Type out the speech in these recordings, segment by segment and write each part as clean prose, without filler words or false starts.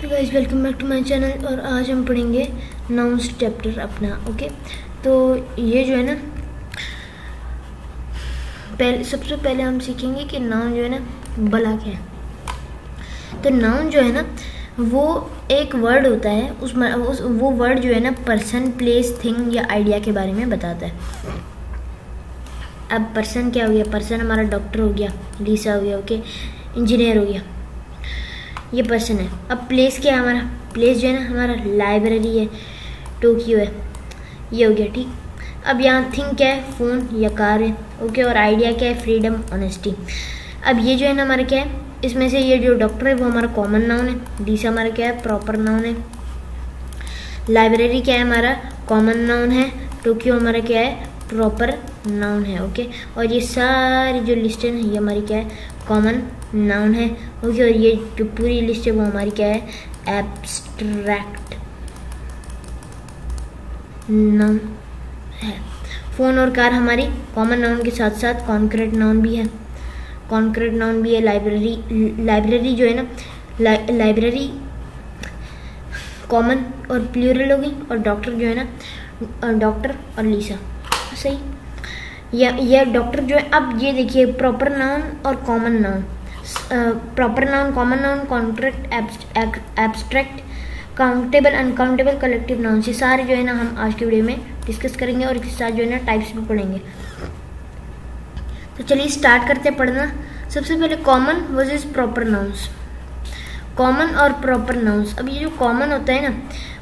Guys welcome back to my channel. और आज हम पढ़ेंगे नाउन्स चैप्टर अपना। ओके, तो ये जो है ना, सबसे पहले हम सीखेंगे कि नाउन जो है ना भला क्या है। तो नाउन जो है ना वो एक वर्ड होता है, वो वर्ड जो है ना पर्सन, प्लेस, थिंग या आइडिया के बारे में बताता है। अब पर्सन क्या हो गया? पर्सन हमारा डॉक्टर हो गया, लीसा हो गया, ओके, इंजीनियर हो गया, ये पर्सन है। अब प्लेस क्या है? हमारा प्लेस जो है ना हमारा लाइब्रेरी है, टोक्यो है, ये हो गया, ठीक। अब यहाँ थिंग क्या है? फ़ोन या कार है, ओके। और आइडिया क्या है? Freedom, honesty. अब ये जो है ना हमारा क्या है, इसमें से ये जो डॉक्टर है वो हमारा कॉमन नाउन है, लीसा हमारा क्या है? प्रॉपर नाउन है। लाइब्रेरी क्या है? हमारा कॉमन नाउन है। टोक्यो हमारा क्या है? प्रॉपर नाउन है, ओके। और ये सारी जो लिस्ट है ना ये हमारी क्या है? कॉमन नाउन है, ओके। और ये जो पूरी लिस्ट है वो हमारी क्या है? एब्स्ट्रैक्ट नाउन है। फ़ोन और कार हमारी कॉमन नाउन के साथ साथ कॉन्क्रीट नाउन भी है, कॉन्क्रीट नाउन भी है। लाइब्रेरी जो है ना, लाइब्रेरी कॉमन और प्लूरल होगी। और डॉक्टर जो है ना, डॉक्टर और लीसा, सही। यह डॉक्टर जो है, अब ये देखिए प्रॉपर नाउन और common noun, proper noun, common noun, contract, abstract, countable, uncountable, collective noun, ये सारे जो है ना हम आज की वीडियो में डिस्कस करेंगे और इसके साथ जो है ना टाइप्स भी पढ़ेंगे। तो चलिए स्टार्ट करते हैं पढ़ना। सबसे पहले common versus proper nouns. Common और प्रॉपर नाउन्स। अब ये जो कॉमन होता है ना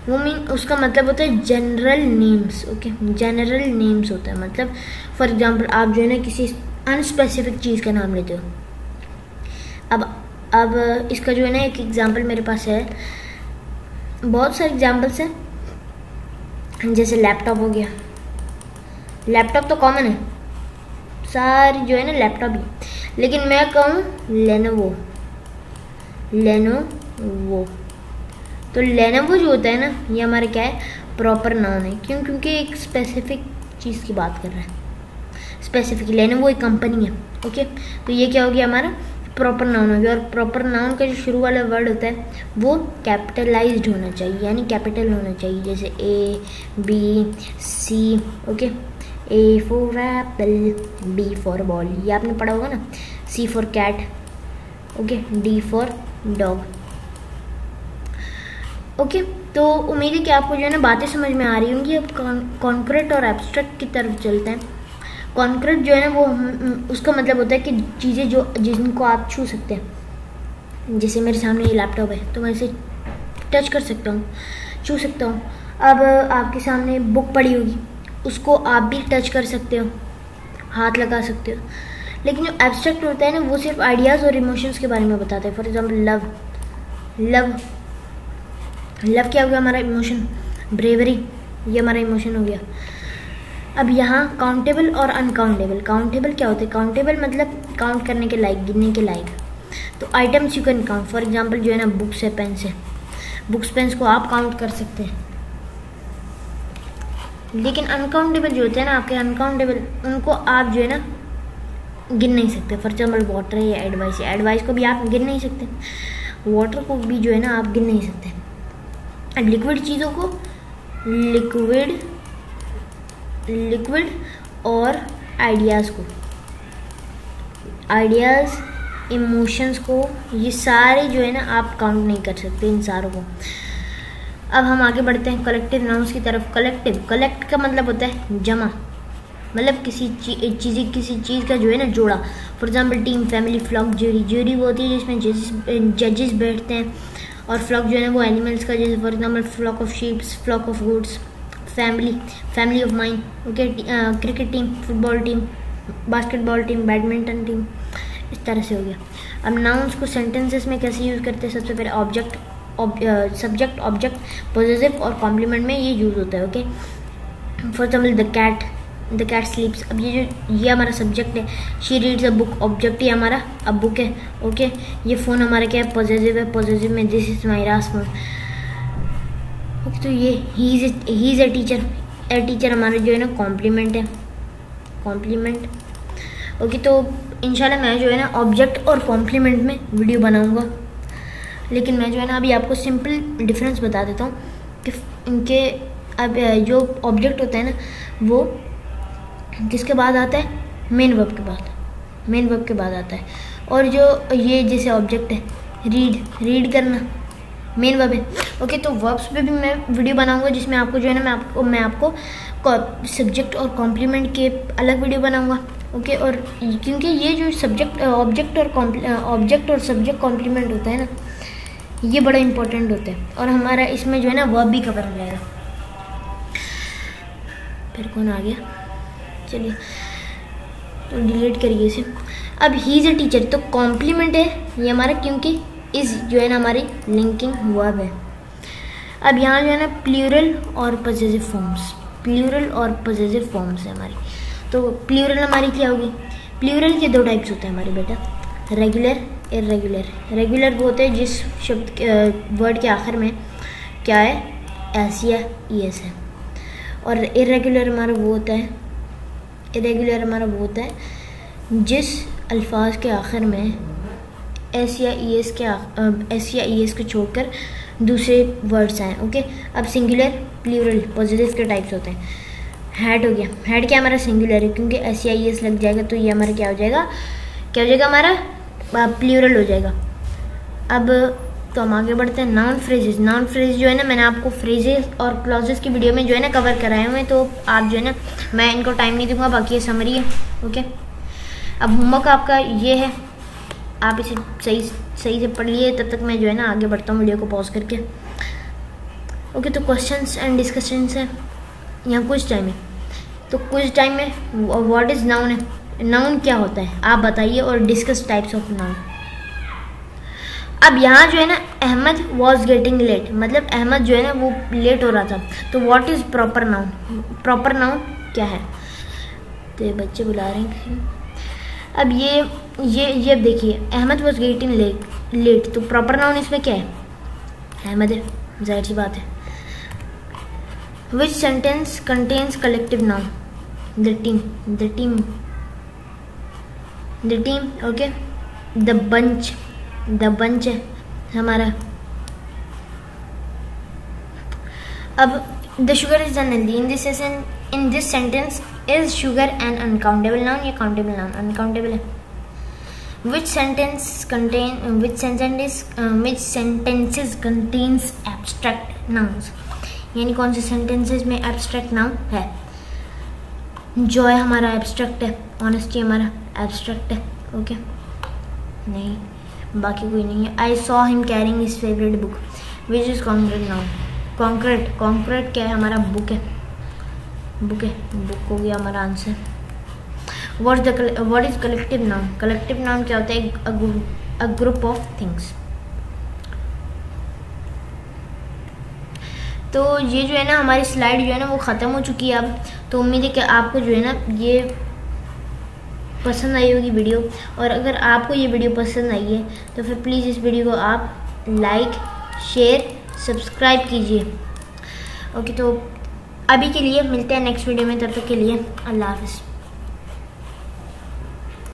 वो उसका मतलब होता है general names, okay. General names होता है, मतलब फॉर एग्जांपल आप जो है ना किसी अनस्पेसिफिक चीज़ का नाम लेते हो। अब इसका जो है ना एक एग्जांपल मेरे पास है, बहुत सारे एग्जांपल्स हैं। जैसे लैपटॉप हो गया, लैपटॉप तो कॉमन है, सारी जो है ना लैपटॉप ही। लेकिन मैं कहूँ लेनोवो, तो लेनोवो जो होता है ना ये हमारा क्या है? प्रॉपर नाउन है। क्यों? क्योंकि एक स्पेसिफिक चीज़ की बात कर रहा है, स्पेसिफिक। लेनोवो एक कंपनी है, ओके। तो ये क्या हो गया? हमारा प्रॉपर नाउन हो गया। और प्रॉपर नाउन का जो शुरू वाला वर्ड होता है वो कैपिटलाइज्ड होना चाहिए, यानी कैपिटल होना चाहिए। जैसे A, B, C, okay. A for apple, B for ball, ये आपने पढ़ा होगा ना। C for cat, okay. D for dog, okay. तो उम्मीद है कि आपको जो है ना बातें समझ में आ रही होंगी। अब कॉन्क्रीट और एब्स्ट्रैक्ट की तरफ चलते हैं। कॉन्क्रीट जो है ना वो उसका मतलब होता है कि चीज़ें जो जिनको आप छू सकते हैं। जैसे मेरे सामने ये लैपटॉप है तो मैं इसे टच कर सकता हूँ, छू सकता हूँ। अब आपके सामने बुक पड़ी होगी, उसको आप भी टच कर सकते हो, हाथ लगा सकते हो। लेकिन जो एब्स्ट्रैक्ट होता है ना वो सिर्फ आइडियाज़ और इमोशंस के बारे में बताता है। फॉर एग्जाम्पल लव क्या हो गया? हमारा इमोशन। ब्रेवरी, ये हमारा इमोशन हो गया। अब यहाँ काउंटेबल और अनकाउंटेबल। काउंटेबल क्या होते हैं? काउंटेबल मतलब काउंट करने के लायक, गिनने के लायक। तो items you can count. For example जो है ना बुक्स है, पेन्स है, बुक्स पेन्स को आप काउंट कर सकते हैं। लेकिन अनकाउंटेबल जो होते हैं ना आपके, अनकाउंटेबल, उनको आप जो है ना गिन नहीं सकते। फॉर एग्जाम्पल वाटर है या एडवाइस है, एडवाइस को भी आप गिन नहीं सकते, वाटर को भी जो है ना आप गिन नहीं सकते। अब लिक्विड चीज़ों को लिक्विड और आइडियाज़ को, आइडियाज़, इमोशंस को, ये सारे जो है ना आप काउंट नहीं कर सकते इन सारों को। अब हम आगे बढ़ते हैं कलेक्टिव नाउन्स की तरफ। कलेक्ट का मतलब होता है जमा, मतलब किसी चीज़ का जो है ना जोड़ा। For example team, family, flock, jury वो होती है जिसमें जजेस बैठते हैं। और फ्लॉक जो है ना वो एनिमल्स का, जैसे for example flock of sheeps, flock of goods. Family of mind, okay. Cricket team, football team, basketball team, badminton team, इस तरह से हो गया। अब नाउन्स को सेंटेंसेस में कैसे यूज़ करते हैं? सबसे पहले सब्जेक्ट, ऑब्जेक्ट, पॉजेसिव और कॉम्प्लीमेंट में ये यूज़ होता है, okay. For example the cat sleeps. अब ये हमारा सब्जेक्ट है। She reads a book, object ही हमारा अब बुक है, ओके। ये फ़ोन हमारा क्या है? पॉजेसिव है, पॉजेसिव में this is Myra's phone, okay. तो ये ही इज़ अ टीचर हमारा जो है ना कॉम्प्लीमेंट है, कॉम्प्लीमेंट, ओके। तो इंशाल्लाह मैं जो है ना ऑब्जेक्ट और कॉम्प्लीमेंट में वीडियो बनाऊंगा। लेकिन मैं जो है ना अभी आपको सिंपल डिफरेंस बता देता हूँ कि इनके अब जो ऑब्जेक्ट होता है ना वो किसके बाद आता है, मेन वर्ब के बाद, मेन वर्ब के बाद आता है। और जो ये जैसे ऑब्जेक्ट है रीड करना, मेन वर्ब है। ओके, तो वर्ब्स पे भी मैं वीडियो बनाऊंगा जिसमें आपको जो है ना मैं आपको सब्जेक्ट और कॉम्प्लीमेंट के अलग वीडियो बनाऊंगा। ओके, और क्योंकि ये जो सब्जेक्ट ऑब्जेक्ट और सब्जेक्ट कॉम्प्लीमेंट होता है ना, ये बड़ा इंपॉर्टेंट होता है और हमारा इसमें जो है ना वर्ब भी कवर हो जाएगा। फिर कौन आ गया, चलिए तो डिलीट करिए इसे। अब ही इज़ अ टीचर, तो कॉम्प्लीमेंट है ये हमारा, क्योंकि इस जो है ना हमारी लिंकिंग वर्ब है। अब यहाँ जो है ना प्लूरल और पॉसेसिव फॉर्म्स, प्लूरल और पॉसेसिव फॉर्म्स है हमारी। तो प्लूरल हमारी क्या होगी, प्लूरल के 2 टाइप्स होते हैं हमारे बेटा, रेगुलर, इर्रेगुलर। रेगुलर वो होते हैं जिस शब्द वर्ड के आखिर में क्या है, एस या ईएस है। और इर्रेगुलर हमारा वो होता है, इरेगुलर हमारा वो होता है जिस अल्फाज के आखिर में एस या ईएस को छोड़कर दूसरे वर्ड्स आए। ओके, अब सिंगुलर, प्लूरल, पॉजिटिव के टाइप्स होते हैं। हैड हो गया, हैड क्या हमारा सिंगुलर है, क्योंकि एस या ईएस लग जाएगा तो ये हमारा क्या हो जाएगा, हमारा प्लूरल हो जाएगा। अब तो हम आगे बढ़ते हैं। नाउन फ्रेजेस, नाउन फ्रेज जो है ना मैंने आपको फ्रेजेस और क्लॉजेस की वीडियो में जो है ना कवर कराए हुए हैं, तो आप जो है ना मैं इनको टाइम नहीं दूंगा, बाकी ये समरी है। ओके, अब होमवर्क आपका ये है, आप इसे सही से पढ़ लिए, तब तक मैं जो है ना आगे बढ़ता हूँ वीडियो को पॉज करके। ओके, तो क्वेश्चंस एंड डिस्कशंस है, यहाँ कुछ टाइम है, तो कुछ टाइम में व्हाट इज़ नाउन है, नाउन क्या होता है आप बताइए, और डिस्कस टाइप्स ऑफ नाउन। अब यहाँ जो है ना अहमद वॉज गेटिंग लेट, मतलब अहमद जो है ना वो लेट हो रहा था, तो what is proper noun, proper noun क्या है, तो ये बच्चे बुला रहे हैं। अब ये देखिए अहमद वॉज गेटिंग लेट, तो प्रॉपर नाउन इसमें क्या है, अहमद है, जाहिर सी बात है। विच sentence contains collective noun, the team, okay. The bunch है हमारा। अब the sugar is unhealthy, in this sentence is sugar N uncountable noun या काउंटेबल नाउन, अनकाउंटेबल है। विच सेंटेंसेस कंटेन्स एब्स्ट्रैक्ट नाउन्स, यानी कौन से सेंटेंसेस में एब्स्ट्रैक्ट नाउन है। जॉय हमारा एब्स्ट्रैक्ट है, ऑनेस्टी हमारा एब्स्ट्रैक्ट है। ओके, नहीं बाकी कोई नहीं है। I saw him carrying his favourite book, which is concrete noun, concrete क्या है हमारा, बुक है, बुक हो गया हमारा answer. What is collective noun, collective noun क्या होता है, अ ग्रुप ऑफ थिंग्स। तो ये जो है ना हमारी स्लाइड जो है ना वो ख़त्म हो चुकी है अब। तो उम्मीद है कि आपको जो है ना ये पसंद आई होगी वीडियो, और अगर आपको ये वीडियो पसंद आई है तो फिर प्लीज़ इस वीडियो को आप लाइक, शेयर, सब्सक्राइब कीजिए। ओके, तो अभी के लिए मिलते हैं नेक्स्ट वीडियो में, तब तक के लिए अल्लाह हाफ़िज़।